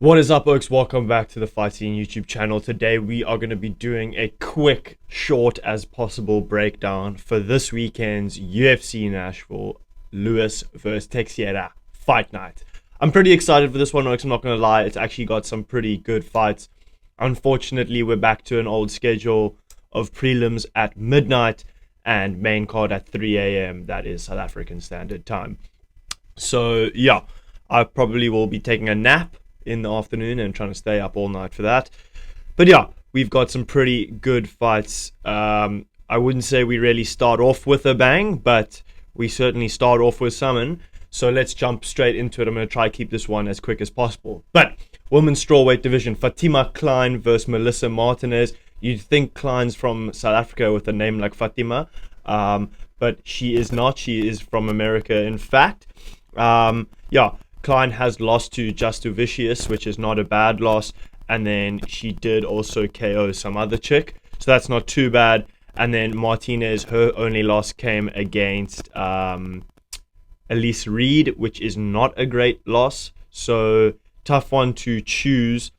What is up, folks? Welcome back to the Fight Scene YouTube channel. Today we are going to be doing a quick, short as possible breakdown for this weekend's UFC Nashville Lewis vs Teixeira fight night. I'm pretty excited for this one, folks. I'm not going to lie. It's actually got some pretty good fights. Unfortunately, we're back to an old schedule of prelims at midnight and main card at 3 a.m. That is South African Standard Time. So, yeah, I probably will be taking a nap in the afternoon and trying to stay up all night for that. But yeah, we've got some pretty good fights. I wouldn't say we really start off with a bang, but we certainly start off with something. So let's jump straight into it. I'm going to try to keep this one as quick as possible. But women's strawweight division, Fatima Klein versus Melissa Martinez. You'd think Klein's from South Africa with a name like Fatima, but she is not. She is from America, in fact. Klein has lost to Vicious, which is not a bad loss. And then she did also KO some other chick. So that's not too bad. And then Martinez, her only loss came against Elise Reed, which is not a great loss. So tough one to choose.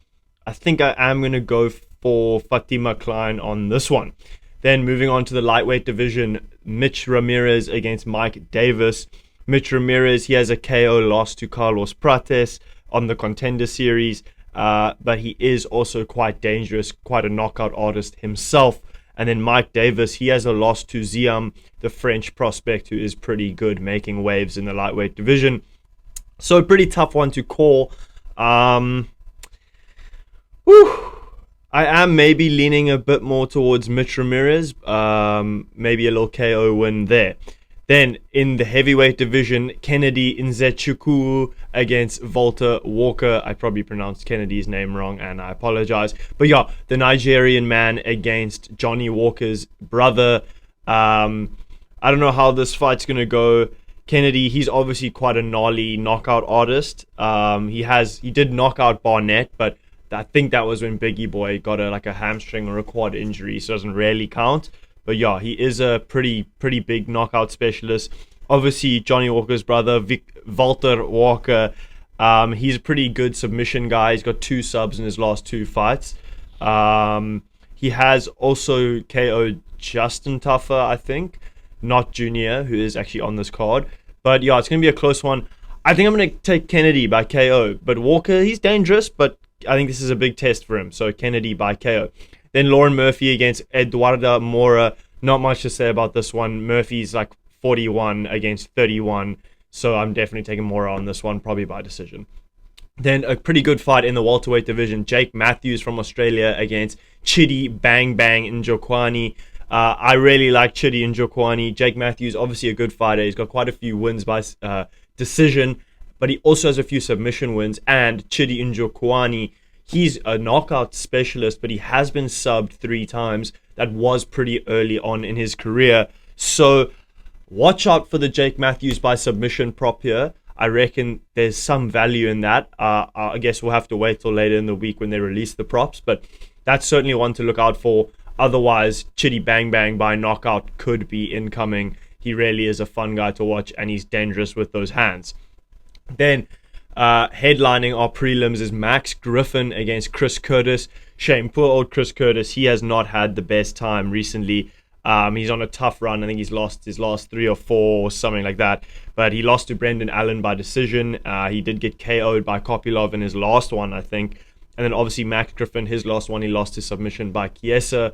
I think I am going to go for Fatima Klein on this one. Then moving on to the lightweight division, Mitch Ramirez against Mike Davis. Mitch Ramirez, he has a KO loss to Carlos Prates on the Contender Series, but he is also quite dangerous, quite a knockout artist himself. And then Mike Davis, he has a loss to Ziam, the French prospect, who is pretty good, making waves in the lightweight division. So pretty tough one to call. I am maybe leaning a bit more towards Mitch Ramirez, maybe a little KO win there. Then in the heavyweight division, Kennedy Inzuku against Walter Walker. I probably pronounced Kennedy's name wrong and I apologize. But yeah, the Nigerian man against Johnny Walker's brother. I don't know how this fight's going to go. Kennedy, he's obviously quite a gnarly knockout artist. He did knock out Barnett, but I think that was when Biggie Boy got a hamstring or a quad injury, so it doesn't really count. But yeah, he is a pretty big knockout specialist. Obviously, Johnny Walker's brother, Walter Walker, he's a pretty good submission guy. He's got 2 subs in his last 2 fights. He has also KO'd Justin Tuffer, I think, not Junior, who is actually on this card. But yeah, it's going to be a close one. I think I'm going to take Kennedy by KO. But Walker, he's dangerous, but I think this is a big test for him. So Kennedy by KO. Then Lauren Murphy against Eduardo Mora. Not much to say about this one. Murphy's like 41 against 31. So I'm definitely taking Mora on this one, probably by decision. Then a pretty good fight in the welterweight division. Jake Matthews from Australia against Chitty Bang Bang Njokwani. I really like Chitty Njokwani. Jake Matthews, obviously a good fighter. He's got quite a few wins by decision, but he also has a few submission wins. And Chitty Njokwani, he's a knockout specialist, but he has been subbed 3 times. That was pretty early on in his career. So watch out for the Jake Matthews by submission prop here. I reckon there's some value in that. I guess we'll have to wait till later in the week when they release the props, but that's certainly one to look out for. Otherwise, Chitty Bang Bang by knockout could be incoming. He really is a fun guy to watch, and he's dangerous with those hands. Then headlining our prelims is Max Griffin against Chris Curtis. Shame, poor old Chris Curtis. He has not had the best time recently. He's on a tough run. I think he's lost his last 3 or 4 or something like that. But he lost to Brendan Allen by decision. He did get KO'd by Kopylov in his last one, I think. And then obviously Max Griffin, his last one, he lost his submission by Chiesa.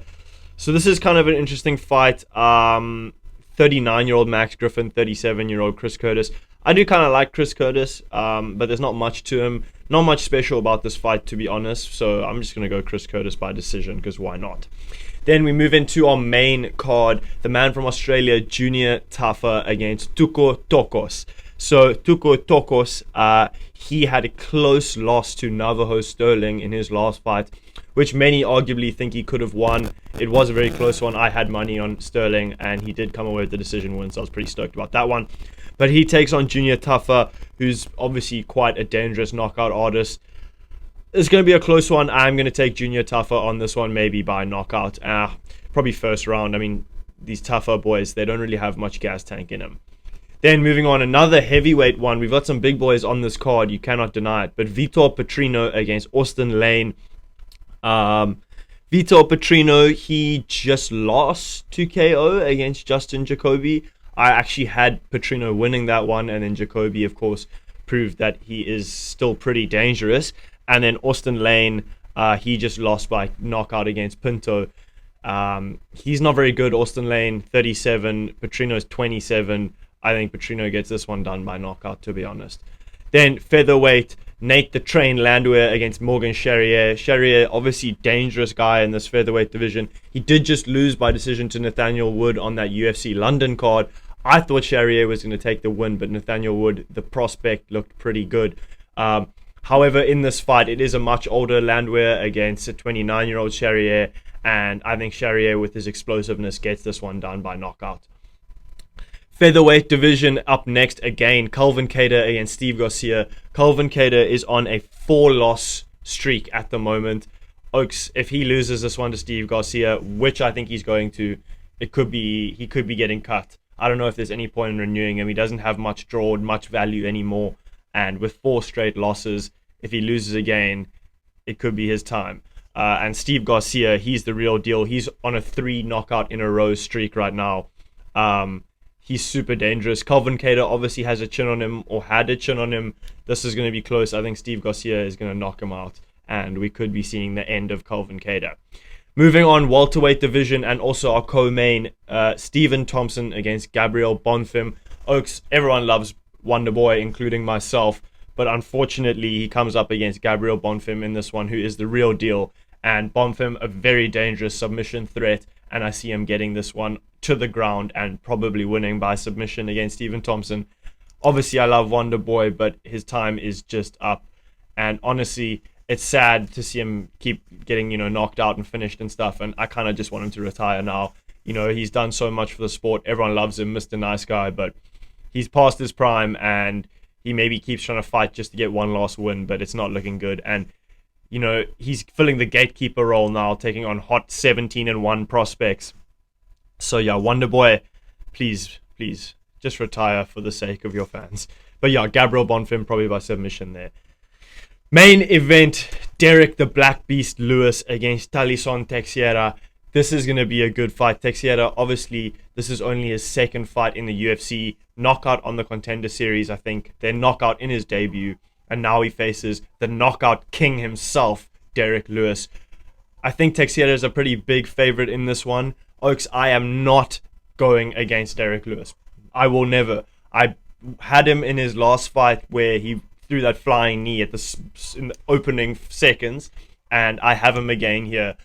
So this is kind of an interesting fight. 39-year-old Max Griffin, 37-year-old Chris Curtis. I do kind of like Chris Curtis, but there's not much to him. Not much special about this fight, to be honest. So I'm just going to go Chris Curtis by decision, because why not? Then we move into our main card. The man from Australia, Junior Tafa against Tuko Tokos. So Tuko Tokos, he had a close loss to Navajo Sterling in his last fight, which many arguably think he could have won. It was a very close one. I had money on Sterling, and he did come away with the decision win, so I was pretty stoked about that one. But he takes on Junior Tafa, who's obviously quite a dangerous knockout artist. It's going to be a close one. I'm going to take Junior Tafa on this one, maybe by knockout. Probably first round. I mean, these Tafa boys, they don't really have much gas tank in them. Then moving on, another heavyweight one. We've got some big boys on this card. You cannot deny it. But Vitor Patrino against Austin Lane. Vitor Patrino, he just lost to KO against Justin Jacoby. I actually had Patrino winning that one, and then Jacoby, of course, proved that he is still pretty dangerous. And then Austin Lane, he just lost by knockout against Pinto. He's not very good. Austin Lane, 37. Patrino's 27. I think Patrino gets this one done by knockout, to be honest. Then featherweight, Nate the Train Landwehr against Morgan Charrier. Charrier, obviously dangerous guy in this featherweight division. He did just lose by decision to Nathaniel Wood on that UFC London card. I thought Charrier was going to take the win, but Nathaniel Wood, the prospect, looked pretty good. However, in this fight, it is a much older Landwehr against a 29-year-old Charrier, and I think Charrier, with his explosiveness, gets this one done by knockout. Featherweight division up next again, Calvin Kada against Steve Garcia. Calvin Kada is on a 4-loss streak at the moment. Oaks, if he loses this one to Steve Garcia, which I think he's going to, he could be getting cut. I don't know if there's any point in renewing him. He doesn't have much draw, much value anymore. And with 4 straight losses, if he loses again, it could be his time. And Steve Garcia, he's the real deal. He's on a 3 knockout in a row streak right now. He's super dangerous. Calvin Kada obviously has a chin on him, or had a chin on him. This is going to be close. I think Steve Garcia is going to knock him out, and we could be seeing the end of Calvin Kada. Moving on, welterweight division, and also our co-main, Stephen Thompson against Gabriel Bonfam. Oaks, everyone loves Wonder Boy, including myself, but unfortunately he comes up against Gabriel Bonfam in this one, who is the real deal. And Bonfam, a very dangerous submission threat, and I see him getting this one to the ground and probably winning by submission against Stephen Thompson. Obviously, I love Wonder Boy, but his time is just up. And honestly, it's sad to see him keep getting, knocked out and finished and stuff. And I kind of just want him to retire now. He's done so much for the sport. Everyone loves him, Mr. Nice Guy, but he's past his prime, and he maybe keeps trying to fight just to get one last win, but it's not looking good. And he's filling the gatekeeper role now, taking on hot 17-1 prospects. So yeah, Wonder Boy, please, just retire for the sake of your fans. But yeah, Gabriel Bonfim probably by submission there. Main event, Derrick the Black Beast Lewis against Tallison Teixeira. This is going to be a good fight. Teixeira, obviously, this is only his second fight in the UFC. Knockout on the Contender Series, I think. Then knockout in his debut. And now he faces the knockout king himself, Derrick Lewis. I think Teixeira is a pretty big favorite in this one. Oaks, I am not going against Derrick Lewis. I will never. I had him in his last fight where he threw that flying knee in the opening seconds, and I have him again here.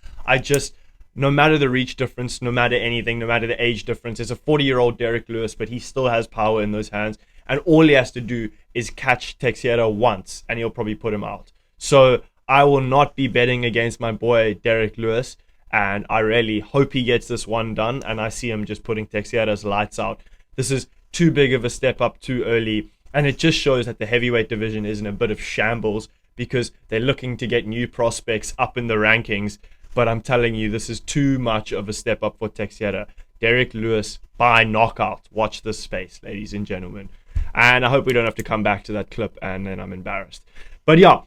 No matter the reach difference, no matter anything, no matter the age difference, it's a 40-year-old Derrick Lewis, but he still has power in those hands, and all he has to do is catch Teixeira once, and he'll probably put him out. So I will not be betting against my boy Derrick Lewis, and I really hope he gets this one done, and I see him just putting Teixeira's lights out. This is too big of a step up too early, and it just shows that the heavyweight division is in a bit of shambles because they're looking to get new prospects up in the rankings, but I'm telling you, this is too much of a step up for Teixeira. Derrick Lewis by knockout. Watch this space, ladies and gentlemen. And I hope we don't have to come back to that clip and then I'm embarrassed. But yeah,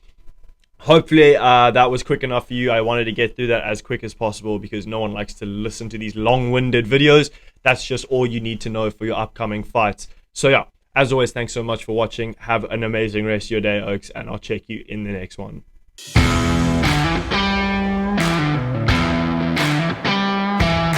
hopefully that was quick enough for you. I wanted to get through that as quick as possible because no one likes to listen to these long-winded videos. That's just all you need to know for your upcoming fights. So yeah, as always, thanks so much for watching. Have an amazing rest of your day, Oaks, and I'll check you in the next one.